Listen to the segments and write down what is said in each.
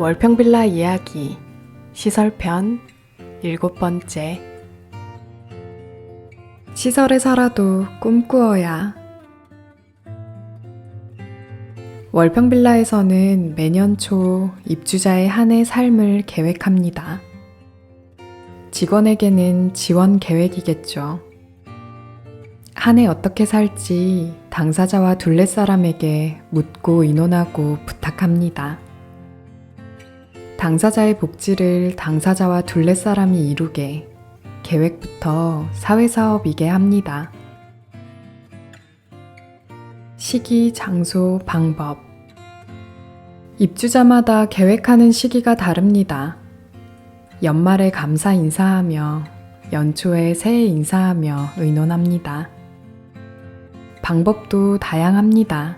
월평빌라 이야기 시설편 7번째. 시설에 살아도 꿈꾸어야. 월평빌라에서는 매년 초 입주자의 한 해 삶을 계획합니다. 직원에게는 지원 계획이겠죠. 한 해 어떻게 살지 당사자와 둘레사람에게 묻고 의논하고 부탁합니다. 당사자의 복지를 당사자와 둘레사람이 이루게 계획부터 사회사업이게 합니다. 시기, 장소, 방법. 입주자마다 계획하는 시기가 다릅니다. 연말에 감사 인사하며 연초에 새해 인사하며 의논합니다. 방법도 다양합니다.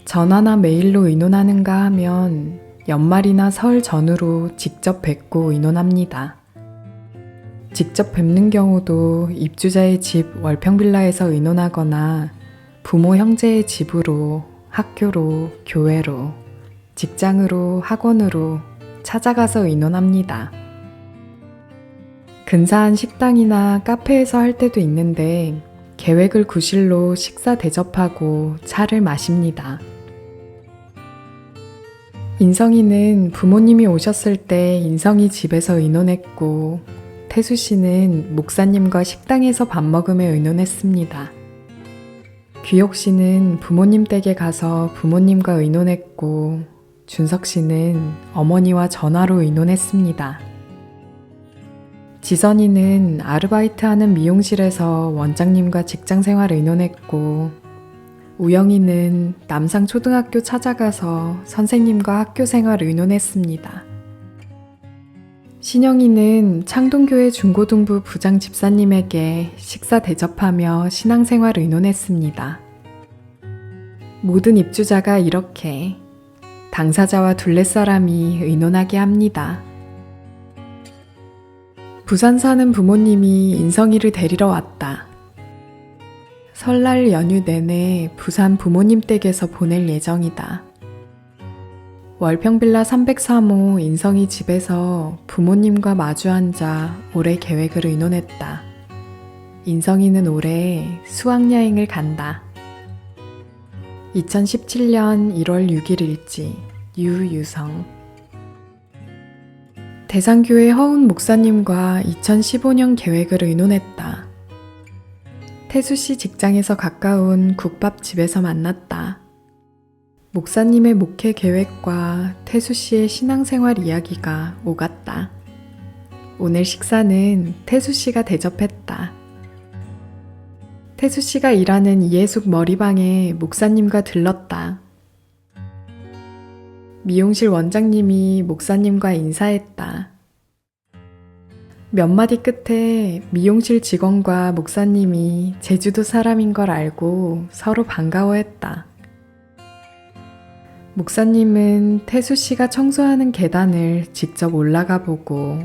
전화나 메일로 의논하는가 하면 연말이나 설 전후로 직접 뵙고 의논합니다. 직접 뵙는 경우도 입주자의 집 월평빌라에서 의논하거나 부모 형제의 집으로, 학교로, 교회로, 직장으로, 학원으로 찾아가서 의논합니다. 근사한 식당이나 카페에서 할 때도 있는데 계획을 구실로 식사 대접하고 차를 마십니다. 인성이는 부모님이 오셨을 때 인성이 집에서 의논했고 태수 씨는 목사님과 식당에서 밥 먹으며 의논했습니다. 귀옥 씨는 부모님 댁에 가서 부모님과 의논했고 준석 씨는 어머니와 전화로 의논했습니다. 지선이는 아르바이트하는 미용실에서 원장님과 직장생활 의논했고 우영이는 남상초등학교 찾아가서 선생님과 학교생활 의논했습니다. 신영이는 창동교회 중고등부 부장 집사님에게 식사 대접하며 신앙생활 의논했습니다. 모든 입주자가 이렇게 당사자와 둘레사람이 의논하게 합니다. 부산 사는 부모님이 인성이를 데리러 왔다. 설날 연휴 내내 부산 부모님 댁에서 보낼 예정이다. 월평빌라 303호 인성이 집에서 부모님과 마주 앉아 올해 계획을 의논했다. 인성이는 올해 수학여행을 간다. 2017년 1월 6일 일지 유유성. 대상교회 허운 목사님과 2015년 계획을 의논했다. 태수씨 직장에서 가까운 국밥집에서 만났다. 목사님의 목회 계획과 태수씨의 신앙생활 이야기가 오갔다. 오늘 식사는 태수씨가 대접했다. 태수씨가 일하는 이해숙 머리방에 목사님과 들렀다. 미용실 원장님이 목사님과 인사했다. 몇 마디 끝에 미용실 직원과 목사님이 제주도 사람인 걸 알고 서로 반가워했다. 목사님은 태수 씨가 청소하는 계단을 직접 올라가 보고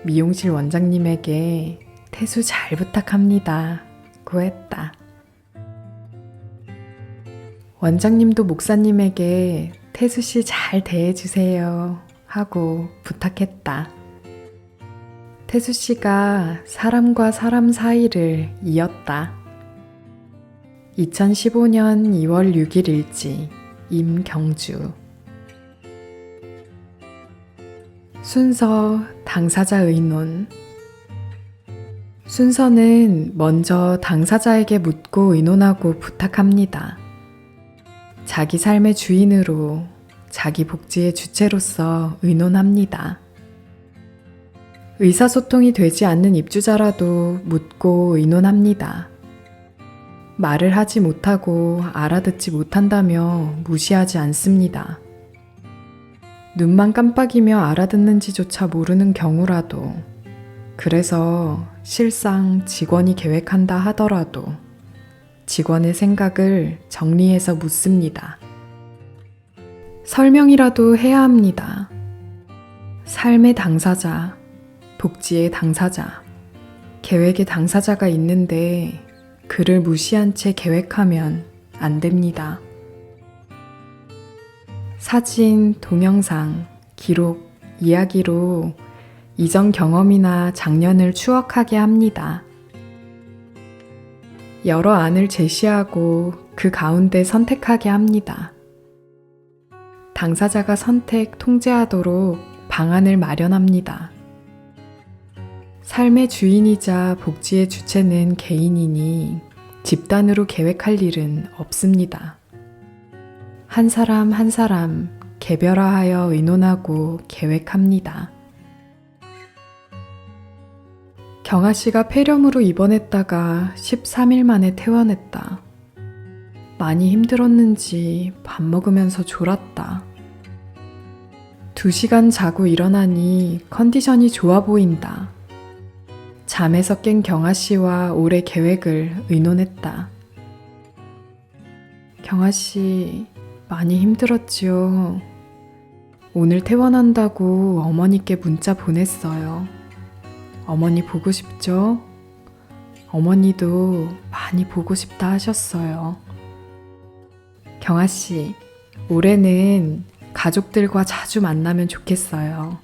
미용실 원장님에게 태수 잘 부탁합니다 고 했다. 원장님도 목사님에게 태수 씨 잘 대해주세요 하고 부탁했다. 태수 씨가 사람과 사람 사이를 이었다. 2015년 2월 6일 일지 임경주. 순서 당사자 의논. 순서는 먼저 당사자에게 묻고 의논하고 부탁합니다. 자기 삶의 주인으로, 자기 복지의 주체로서 의논합니다. 의사소통이 되지 않는 입주자라도 묻고 의논합니다. 말을 하지 못하고 알아듣지 못한다며 무시하지 않습니다. 눈만 깜빡이며 알아듣는지조차 모르는 경우라도, 그래서 실상 직원이 계획한다 하더라도 직원의 생각을 정리해서 묻습니다. 설명이라도 해야 합니다. 삶의 당사자, 복지의 당사자, 계획의 당사자가 있는데 그를 무시한 채 계획하면 안 됩니다. 사진, 동영상, 기록, 이야기로 이전 경험이나 작년을 추억하게 합니다. 여러 안을 제시하고 그 가운데 선택하게 합니다. 당사자가 선택, 통제하도록 방안을 마련합니다. 삶의 주인이자 복지의 주체는 개인이니 집단으로 계획할 일은 없습니다. 한 사람 한 사람 개별화하여 의논하고 계획합니다. 경아 씨가 폐렴으로 입원했다가 13일 만에 퇴원했다. 많이 힘들었는지 밥 먹으면서 졸았다. 2시간 자고 일어나니 컨디션이 좋아 보인다. 잠에서 깬 경아 씨와 올해 계획을 의논했다. 경아 씨, 많이 힘들었지요. 오늘 퇴원한다고 어머니께 문자 보냈어요. 어머니 보고 싶죠? 어머니도 많이 보고 싶다 하셨어요. 경아 씨, 올해는 가족들과 자주 만나면 좋겠어요.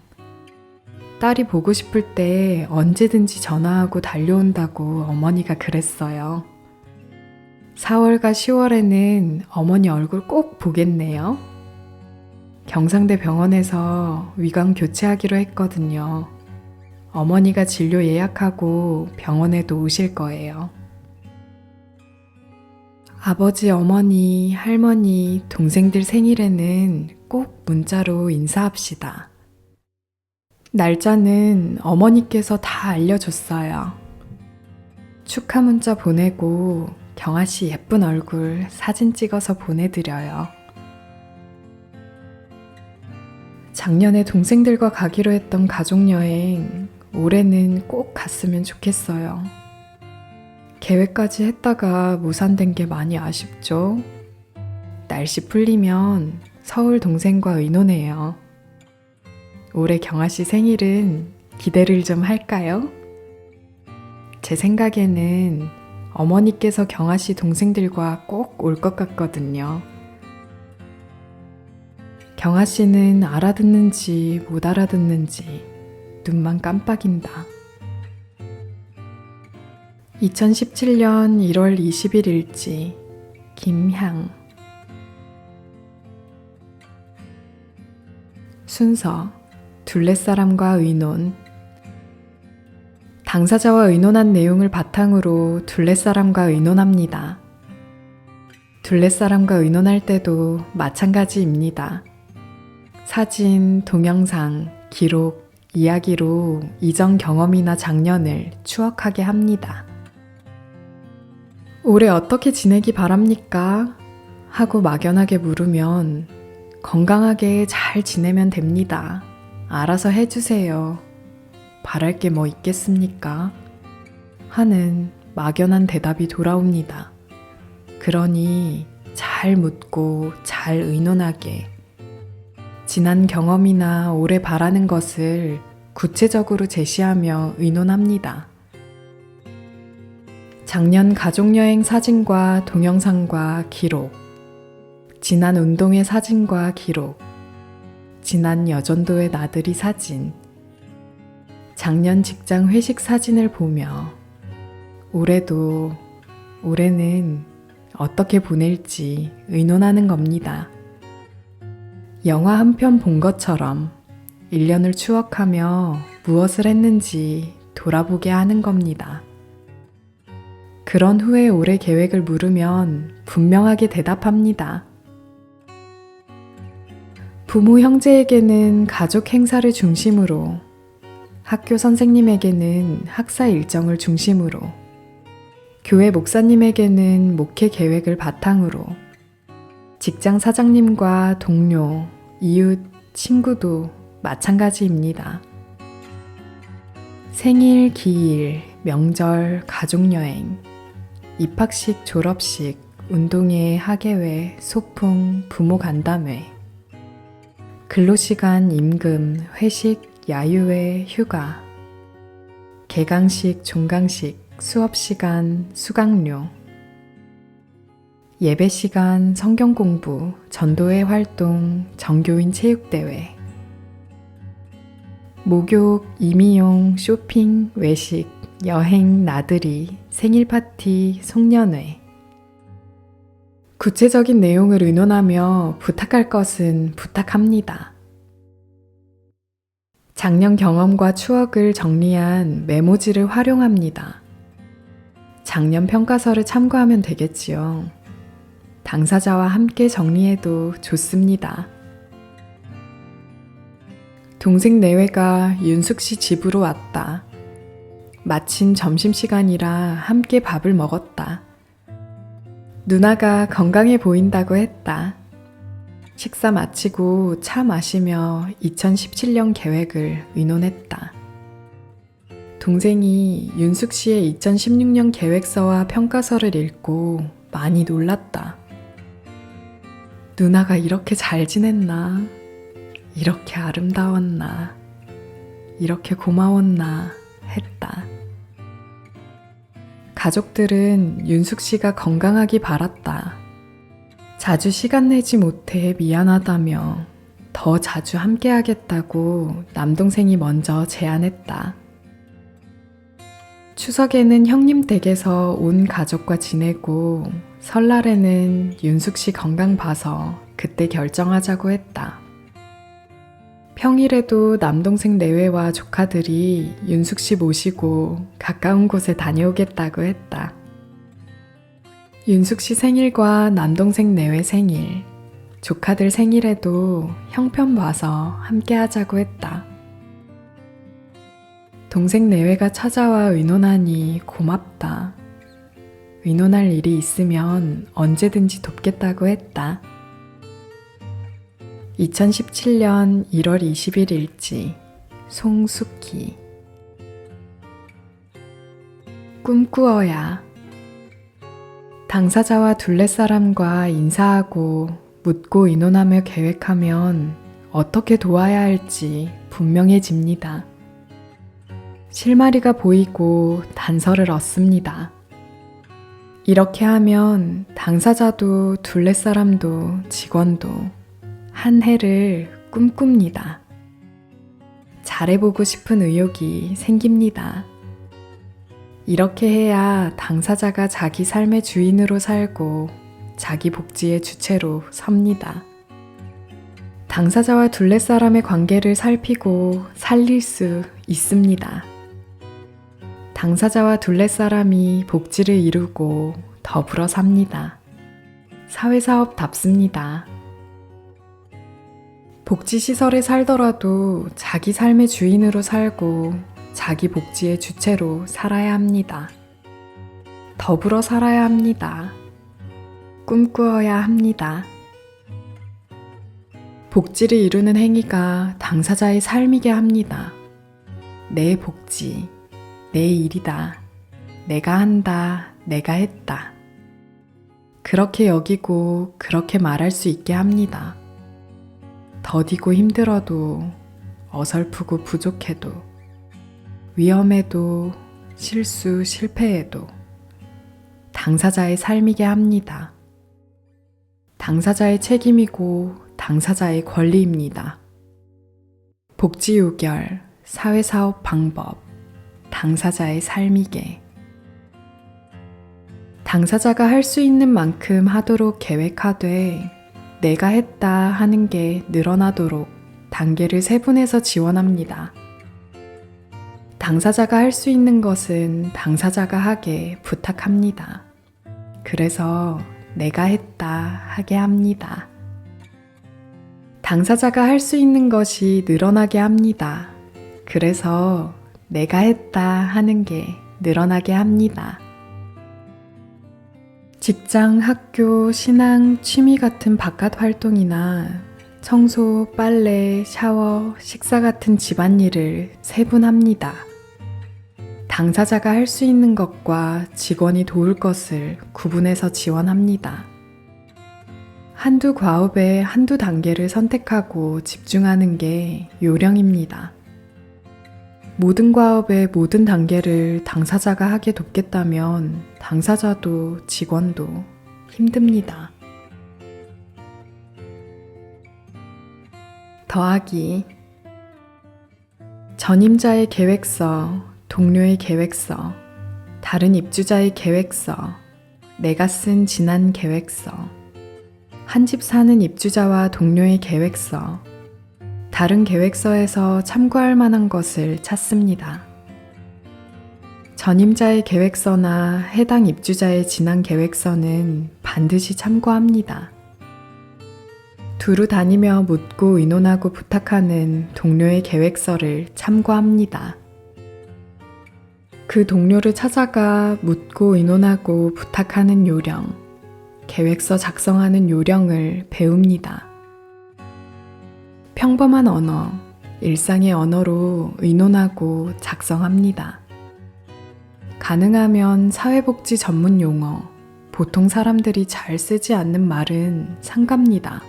딸이 보고 싶을 때 언제든지 전화하고 달려온다고 어머니가 그랬어요. 4월과 10월에는 어머니 얼굴 꼭 보겠네요. 경상대 병원에서 위강 교체하기로 했거든요. 어머니가 진료 예약하고 병원에도 오실 거예요. 아버지, 어머니, 할머니, 동생들 생일에는 꼭 문자로 인사합시다. 날짜는 어머니께서 다 알려줬어요. 축하 문자 보내고 경아 씨 예쁜 얼굴 사진 찍어서 보내드려요. 작년에 동생들과 가기로 했던 가족여행, 올해는 꼭 갔으면 좋겠어요. 계획까지 했다가 무산된 게 많이 아쉽죠? 날씨 풀리면 서울 동생과 의논해요. 올해 경아 씨 생일은 기대를 좀 할까요? 제 생각에는 어머니께서 경아 씨 동생들과 꼭 올 것 같거든요. 경아 씨는 알아듣는지 못 알아듣는지 눈만 깜빡인다. 2017년 1월 20일일지 김향. 순서 둘레사람과 의논. 당사자와 의논한 내용을 바탕으로 둘레사람과 의논합니다. 둘레사람과 의논할 때도 마찬가지입니다. 사진, 동영상, 기록, 이야기로 이전 경험이나 작년을 추억하게 합니다. 올해 어떻게 지내기 바랍니까? 하고 막연하게 물으면 건강하게 잘 지내면 됩니다. 알아서 해주세요. 바랄 게 뭐 있겠습니까? 하는 막연한 대답이 돌아옵니다. 그러니 잘 묻고 잘 의논하게 지난 경험이나 올해 바라는 것을 구체적으로 제시하며 의논합니다. 작년 가족여행 사진과 동영상과 기록, 지난 운동회 사진과 기록, 지난 여전도의 나들이 사진, 작년 직장 회식 사진을 보며 올해는 어떻게 보낼지 의논하는 겁니다. 영화 한 편 본 것처럼 1년을 추억하며 무엇을 했는지 돌아보게 하는 겁니다. 그런 후에 올해 계획을 물으면 분명하게 대답합니다. 부모 형제에게는 가족 행사를 중심으로, 학교 선생님에게는 학사 일정을 중심으로, 교회 목사님에게는 목회 계획을 바탕으로, 직장 사장님과 동료, 이웃, 친구도 마찬가지입니다. 생일, 기일, 명절, 가족여행, 입학식, 졸업식, 운동회, 학예회, 소풍, 부모 간담회, 근로시간, 임금, 회식, 야유회, 휴가, 개강식, 종강식, 수업시간, 수강료, 예배시간, 성경공부, 전도회 활동, 정교인 체육대회, 목욕, 임의용, 쇼핑, 외식, 여행, 나들이, 생일 파티, 송년회. 구체적인 내용을 의논하며 부탁할 것은 부탁합니다. 작년 경험과 추억을 정리한 메모지를 활용합니다. 작년 평가서를 참고하면 되겠지요. 당사자와 함께 정리해도 좋습니다. 동생 내외가 윤숙 씨 집으로 왔다. 마침 점심시간이라 함께 밥을 먹었다. 누나가 건강해 보인다고 했다. 식사 마치고 차 마시며 2017년 계획을 의논했다. 동생이 윤숙 씨의 2016년 계획서와 평가서를 읽고 많이 놀랐다. 누나가 이렇게 잘 지냈나? 이렇게 아름다웠나? 이렇게 고마웠나? 했다. 가족들은 윤숙 씨가 건강하기 바랐다. 자주 시간 내지 못해 미안하다며 더 자주 함께 하겠다고 남동생이 먼저 제안했다. 추석에는 형님 댁에서 온 가족과 지내고 설날에는 윤숙 씨 건강 봐서 그때 결정하자고 했다. 평일에도 남동생 내외와 조카들이 윤숙 씨 모시고 가까운 곳에 다녀오겠다고 했다. 윤숙 씨 생일과 남동생 내외 생일, 조카들 생일에도 형편 봐서 함께 하자고 했다. 동생 내외가 찾아와 의논하니 고맙다. 의논할 일이 있으면 언제든지 돕겠다고 했다. 2017년 1월 20일 일지 송숙희. 꿈꾸어야. 당사자와 둘레사람과 인사하고 묻고 의논하며 계획하면 어떻게 도와야 할지 분명해집니다. 실마리가 보이고 단서를 얻습니다. 이렇게 하면 당사자도 둘레사람도 직원도 한 해를 꿈꿉니다. 잘해보고 싶은 의욕이 생깁니다. 이렇게 해야 당사자가 자기 삶의 주인으로 살고 자기 복지의 주체로 섭니다. 당사자와 둘레사람의 관계를 살피고 살릴 수 있습니다. 당사자와 둘레사람이 복지를 이루고 더불어 삽니다. 사회사업답습니다. 복지시설에 살더라도 자기 삶의 주인으로 살고 자기 복지의 주체로 살아야 합니다. 더불어 살아야 합니다. 꿈꾸어야 합니다. 복지를 이루는 행위가 당사자의 삶이게 합니다. 내 복지, 내 일이다. 내가 한다. 내가 했다. 그렇게 여기고 그렇게 말할 수 있게 합니다. 더디고 힘들어도 어설프고 부족해도 위험해도 실수 실패해도 당사자의 삶이게 합니다. 당사자의 책임이고 당사자의 권리입니다. 복지 요결, 사회사업 방법, 당사자의 삶이게. 당사자가 할 수 있는 만큼 하도록 계획하되 내가 했다 하는 게 늘어나도록 단계를 세분해서 지원합니다. 당사자가 할 수 있는 것은 당사자가 하게 부탁합니다. 그래서 내가 했다 하게 합니다. 당사자가 할 수 있는 것이 늘어나게 합니다. 그래서 내가 했다 하는 게 늘어나게 합니다. 직장, 학교, 신앙, 취미 같은 바깥 활동이나 청소, 빨래, 샤워, 식사 같은 집안일을 세분합니다. 당사자가 할 수 있는 것과 직원이 도울 것을 구분해서 지원합니다. 한두 과업에 한두 단계를 선택하고 집중하는 게 요령입니다. 모든 과업의 모든 단계를 당사자가 하게 돕겠다면 당사자도 직원도 힘듭니다. 더하기. 전임자의 계획서, 동료의 계획서, 다른 입주자의 계획서, 내가 쓴 지난 계획서, 한 집 사는 입주자와 동료의 계획서, 다른 계획서에서 참고할 만한 것을 찾습니다. 전임자의 계획서나 해당 입주자의 지난 계획서는 반드시 참고합니다. 두루 다니며 묻고 의논하고 부탁하는 동료의 계획서를 참고합니다. 그 동료를 찾아가 묻고 의논하고 부탁하는 요령, 계획서 작성하는 요령을 배웁니다. 평범한 언어, 일상의 언어로 의논하고 작성합니다. 가능하면 사회복지 전문 용어, 보통 사람들이 잘 쓰지 않는 말은 삼갑니다.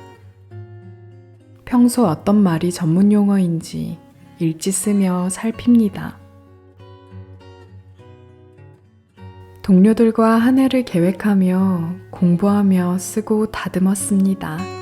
평소 어떤 말이 전문 용어인지 일지 쓰며 살핍니다. 동료들과 한 해를 계획하며 공부하며 쓰고 다듬었습니다.